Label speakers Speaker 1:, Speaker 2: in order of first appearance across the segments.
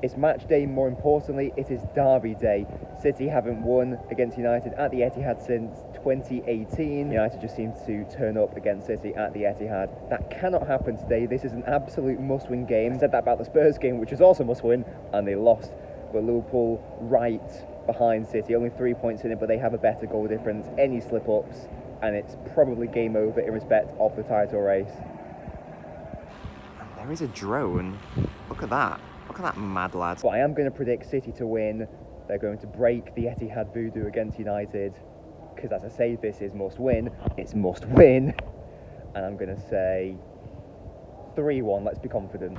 Speaker 1: It's match day, more importantly, it is derby day. City haven't won against United at the Etihad since 2018. United just seems to turn up against City at the Etihad. That cannot happen today. This is an absolute must-win game. I said that about the Spurs game, which was also must-win, and they lost. But Liverpool right behind City, only 3 points in it, but they have a better goal difference. Any slip-ups, and it's probably game over in respect of the title race.
Speaker 2: And there is a drone. Look at that. Look at that mad lad.
Speaker 1: But I am going to predict City to win. They're going to break the Etihad voodoo against United. Because as I say, this is must win. It's must win. And I'm going to say 3-1. Let's be confident.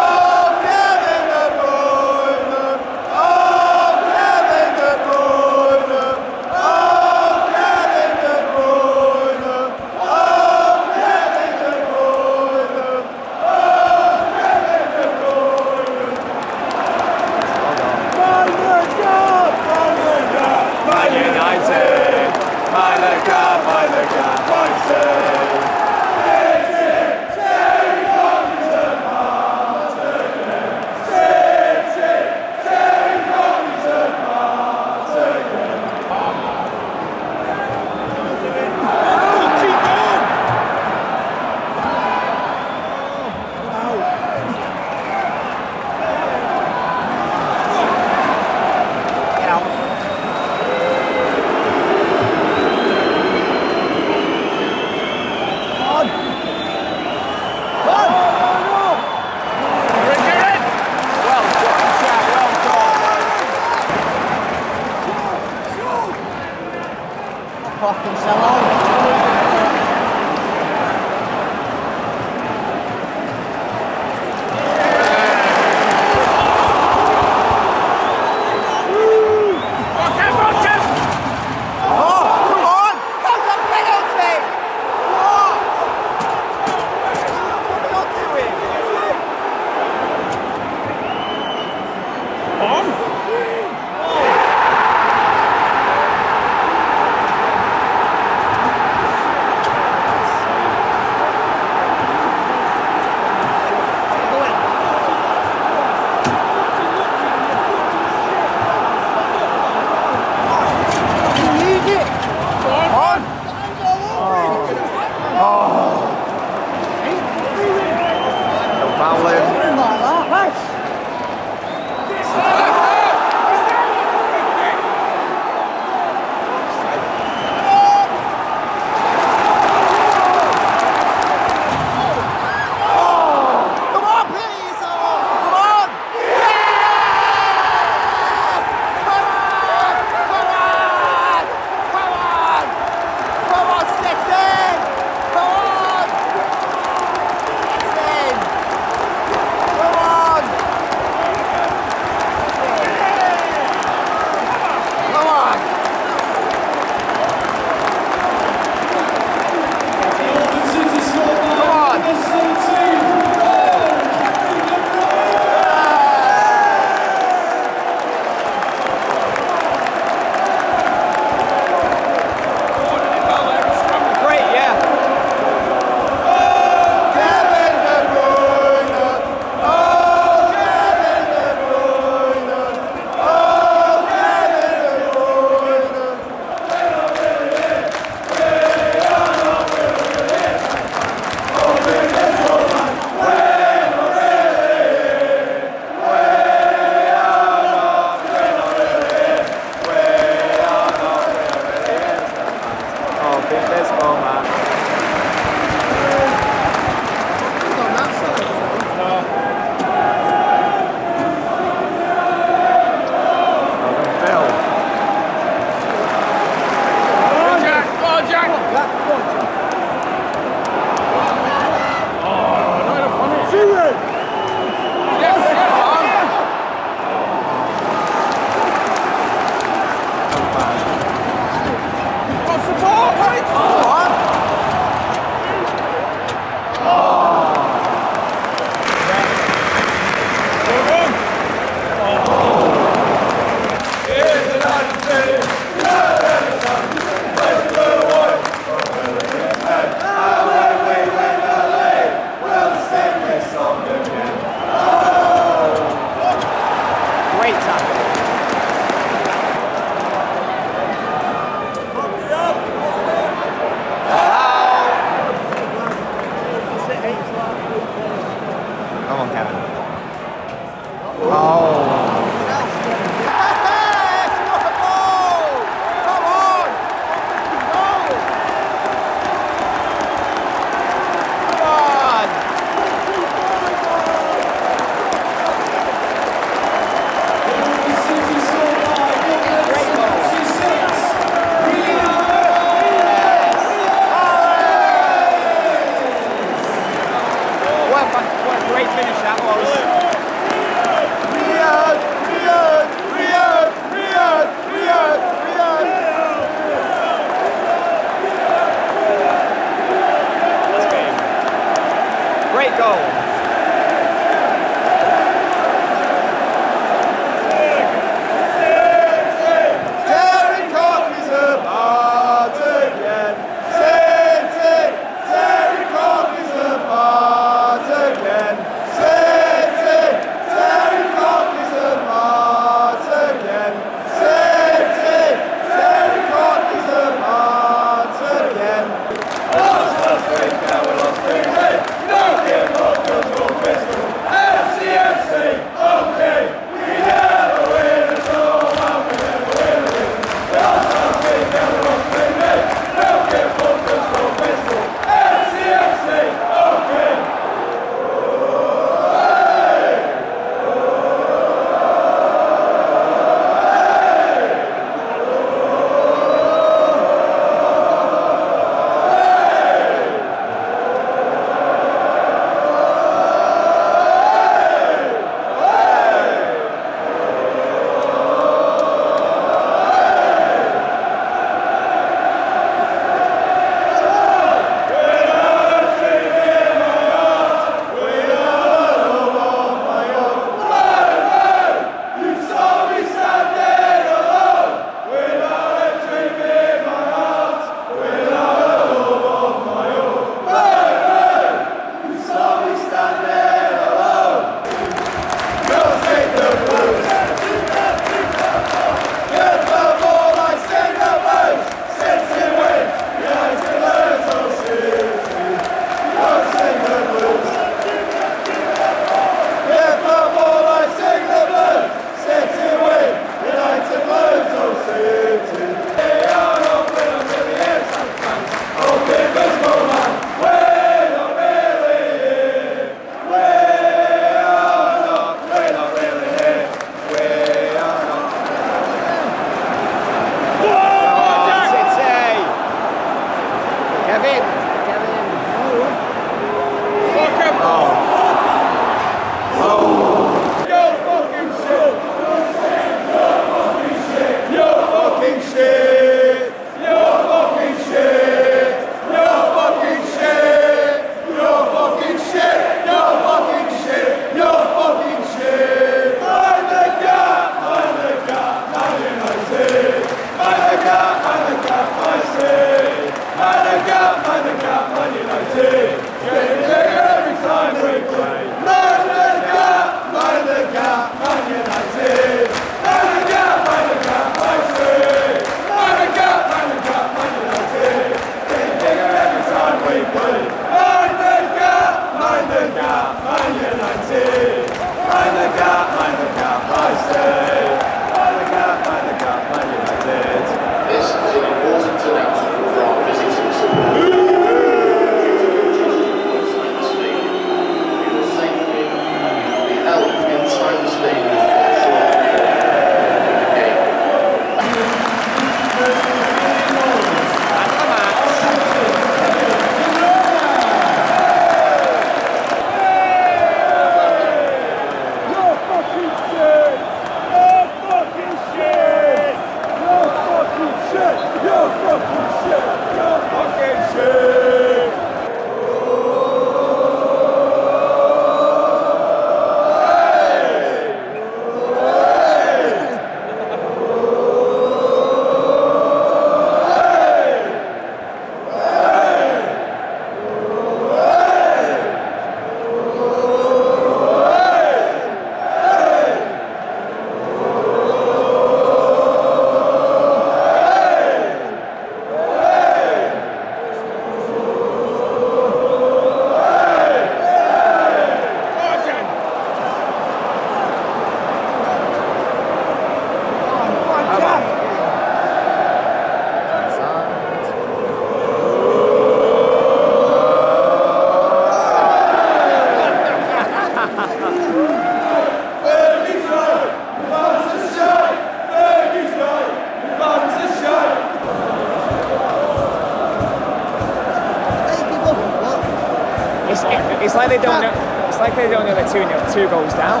Speaker 3: It's like they don't know. It's like they don't know they're 2 goals down.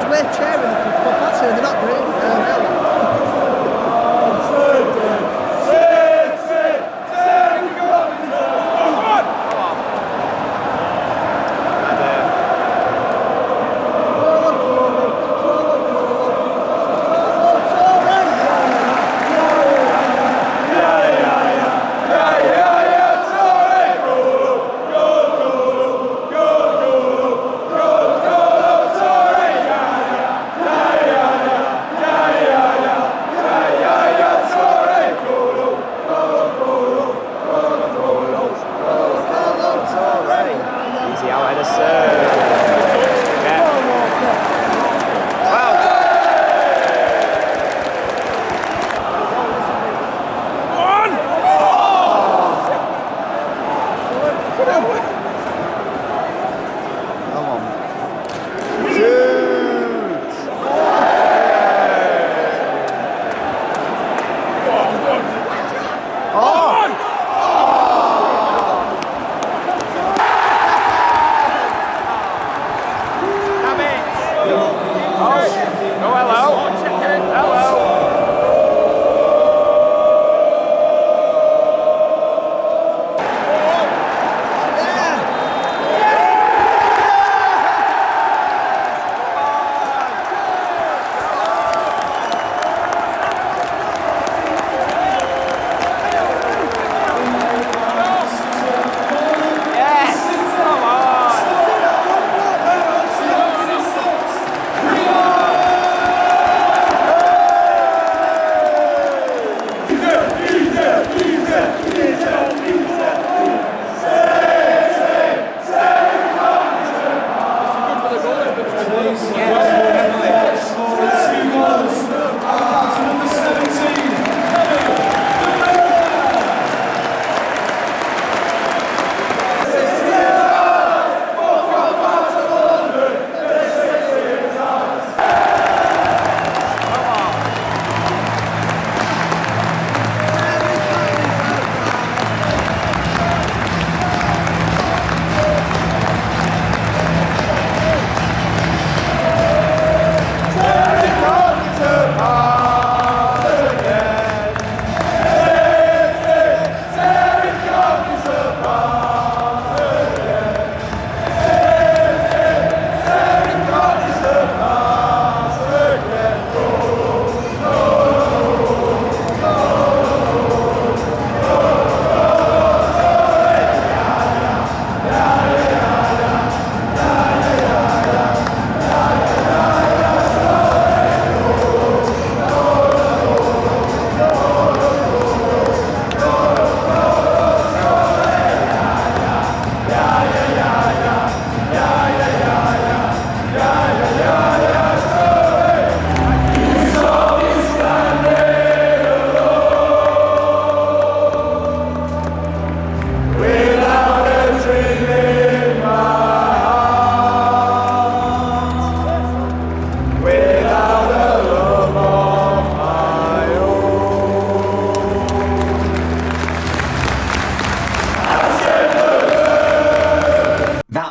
Speaker 4: We're cheering the puppets and they're not doing anything.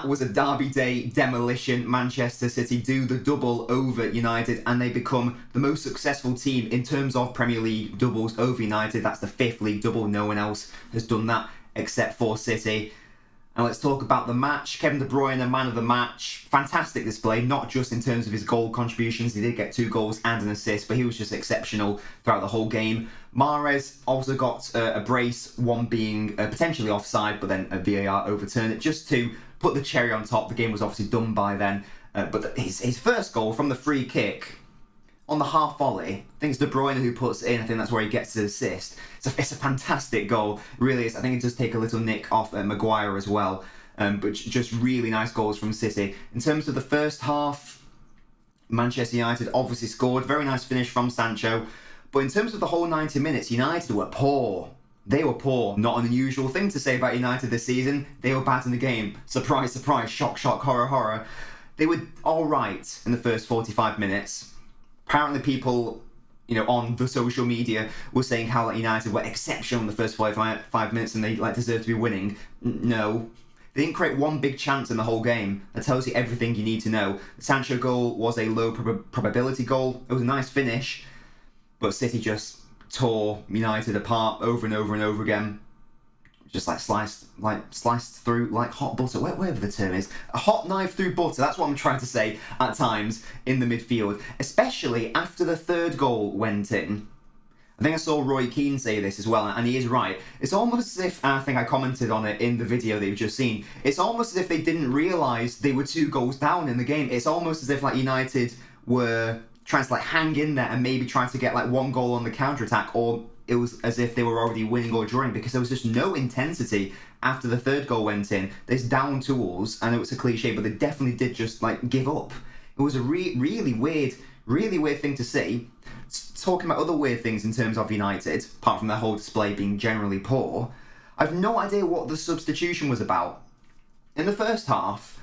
Speaker 2: Was a derby day demolition. Manchester City do the double over United and they become the most successful team in terms of Premier League doubles over United. That's the 5th league double. No one else has done that except for City. And let's talk about the match. Kevin De Bruyne, man of the match. Fantastic display, not just in terms of his goal contributions. He did get 2 goals and an assist, but he was just exceptional throughout the whole game. Mahrez also got a brace, one being potentially offside, but then a VAR overturned it just to put the cherry on top. The game was obviously done by then. But his first goal from the free kick on the half volley, I think it's De Bruyne who puts it in. I think that's where he gets the assist. It's a fantastic goal, it really is. I think it does take a little nick off Maguire as well. But just really nice goals from City. In terms of the first half, Manchester United obviously scored. Very nice finish from Sancho. But in terms of the whole 90 minutes, United were poor. They were poor. Not an unusual thing to say about United this season. They were bad in the game. Surprise, surprise, shock, shock, horror, horror. They were all right in the first 45 minutes. Apparently people, on the social media were saying how United were exceptional in the first 45 minutes and they deserve to be winning. No. They didn't create one big chance in the whole game. That tells you everything you need to know. The Sancho goal was a low probability goal. It was a nice finish, but City just tore United apart over and over and over again. Just sliced through like hot butter, whatever the term is. A hot knife through butter, that's what I'm trying to say at times in the midfield. Especially after the third goal went in. I think I saw Roy Keane say this as well, and he is right. It's almost as if, and I think I commented on it in the video that you've just seen, it's almost as if they didn't realise they were 2 goals down in the game. It's almost as if like United were trying to like hang in there and maybe trying to get like 1 goal on the counter-attack, or it was as if they were already winning or drawing, because there was just no intensity after the third goal went in. There's down tools, and it was a cliche, but they definitely did just like give up. It was a really weird thing to see. Talking about other weird things in terms of United, apart from their whole display being generally poor, I've no idea what the substitution was about. In the first half,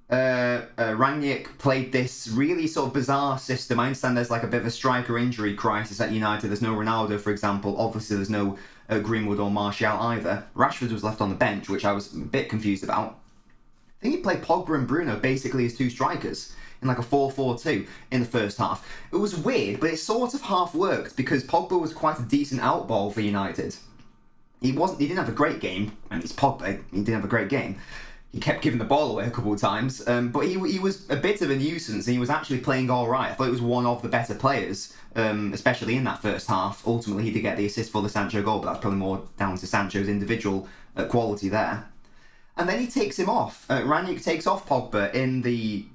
Speaker 2: Rangnick played this really sort of bizarre system. I understand there's like a bit of a striker injury crisis at United. There's no Ronaldo, for example. Obviously, there's no Greenwood or Martial either. Rashford was left on the bench, which I was a bit confused about. I think he played Pogba and Bruyne basically as 2 strikers in like a 4-4-2 in the first half. It was weird, but it sort of half worked because Pogba was quite a decent outball for United. He didn't have a great game, and it's Pogba, he didn't have a great game. He kept giving the ball away a couple of times, but he was a bit of a nuisance, and he was actually playing all right. I thought he was one of the better players, especially in that first half. Ultimately, he did get the assist for the Sancho goal, but that's probably more down to Sancho's individual quality there. And then he takes him off. Rangnick takes off Pogba in the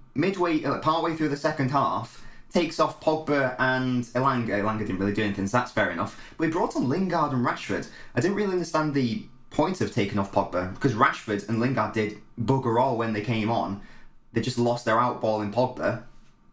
Speaker 2: partway through the second half, takes off Pogba and Elanga. Elanga didn't really do anything, so that's fair enough. But he brought on Lingard and Rashford. I didn't really understand the point of taking off Pogba, because Rashford and Lingard did bugger all when they came on. They just lost their outball in Pogba.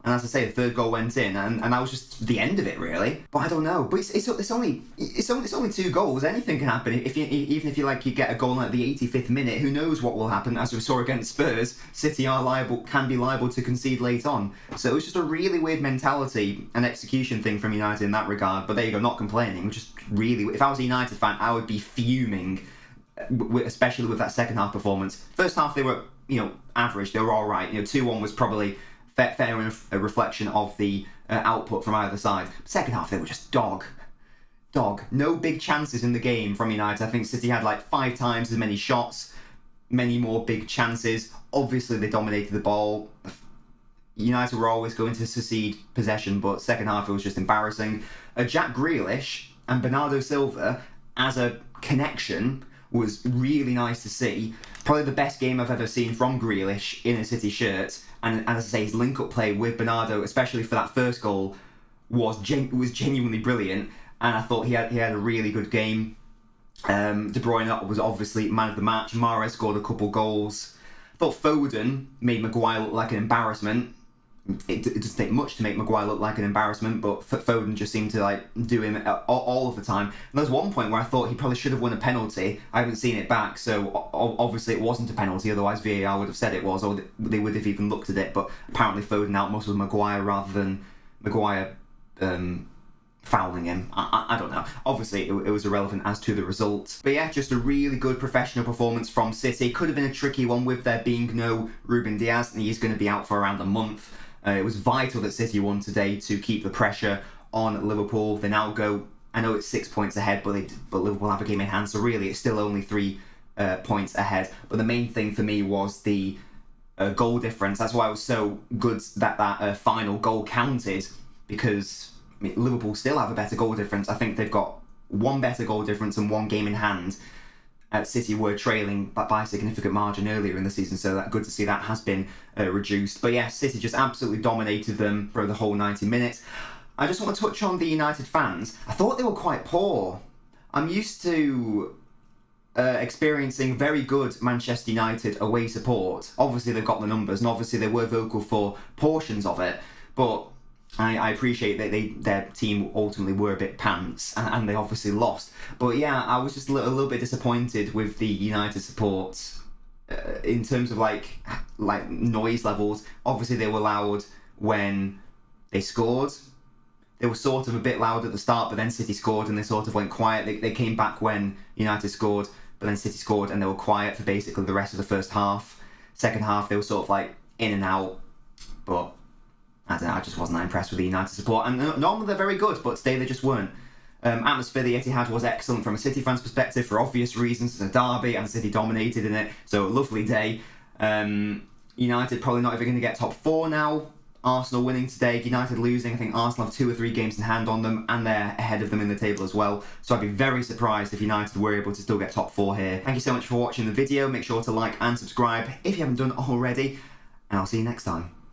Speaker 2: And as I say, the third goal went in, and that was just the end of it, really. But I don't know. But it's only 2 goals. Anything can happen. Even if you get a goal at the 85th minute, who knows what will happen? As we saw against Spurs, City can be liable to concede late on. So it was just a really weird mentality and execution thing from United in that regard. But there you go, not complaining. Just really, if I was a United fan, I would be fuming, especially with that second half performance. First half they were, average. They were all right. 2-1 was probably fair enough, a reflection of the output from either side. Second half, they were just dog. No big chances in the game from United. I think City had like 5 times as many shots, many more big chances. Obviously, they dominated the ball. United were always going to concede possession, but second half, it was just embarrassing. Jack Grealish and Bernardo Silva as a connection was really nice to see. Probably the best game I've ever seen from Grealish in a City shirt. And as I say, his link-up play with Bernardo, especially for that first goal, was genuinely brilliant. And I thought he had a really good game. De Bruyne was obviously man of the match. Mahrez scored a couple goals. I thought Foden made Maguire look like an embarrassment. It doesn't take much to make Maguire look like an embarrassment, but Foden just seemed to do him all of the time. And there was one point where I thought he probably should have won a penalty. I haven't seen it back, so obviously it wasn't a penalty, otherwise VAR would have said it was, or they would have even looked at it, but apparently Foden outmuscled Maguire rather than Maguire fouling him. I don't know. Obviously it was irrelevant as to the result. But yeah, just a really good professional performance from City. Could have been a tricky one with there being no Ruben Dias, and he's going to be out for around a month. It was vital that City won today to keep the pressure on Liverpool. They now go, I know it's 6 points ahead, but Liverpool have a game in hand, so really it's still only 3 points ahead. But the main thing for me was the goal difference. That's why it was so good that final goal counted, because Liverpool still have a better goal difference. I think they've got 1 better goal difference and 1 game in hand. City were trailing by a significant margin earlier in the season, so that's good to see that has been reduced. But yeah, City just absolutely dominated them for the whole 90 minutes. I just want to touch on the United fans. I thought they were quite poor. I'm used to experiencing very good Manchester United away support. Obviously they've got the numbers, and obviously they were vocal for portions of it, but I appreciate that their team ultimately were a bit pants, and they obviously lost. But yeah, I was just a little bit disappointed with the United support in terms of like noise levels. Obviously they were loud when they scored. They were sort of a bit loud at the start, but then City scored and they sort of went quiet. They came back when United scored. but then City scored and they were quiet for basically the rest of the first half. Second half, they were sort of like in and out, but I don't know, I just wasn't that impressed with the United support. And normally they're very good, but today they just weren't. Atmosphere, the Etihad was excellent from a City fan's perspective for obvious reasons. It's a derby and City dominated in it, so a lovely day. United probably not even going to get top 4 now. Arsenal winning today, United losing. I think Arsenal have 2 or 3 games in hand on them, and they're ahead of them in the table as well. So I'd be very surprised if United were able to still get top 4 here. Thank you so much for watching the video. Make sure to like and subscribe if you haven't done already, and I'll see you next time.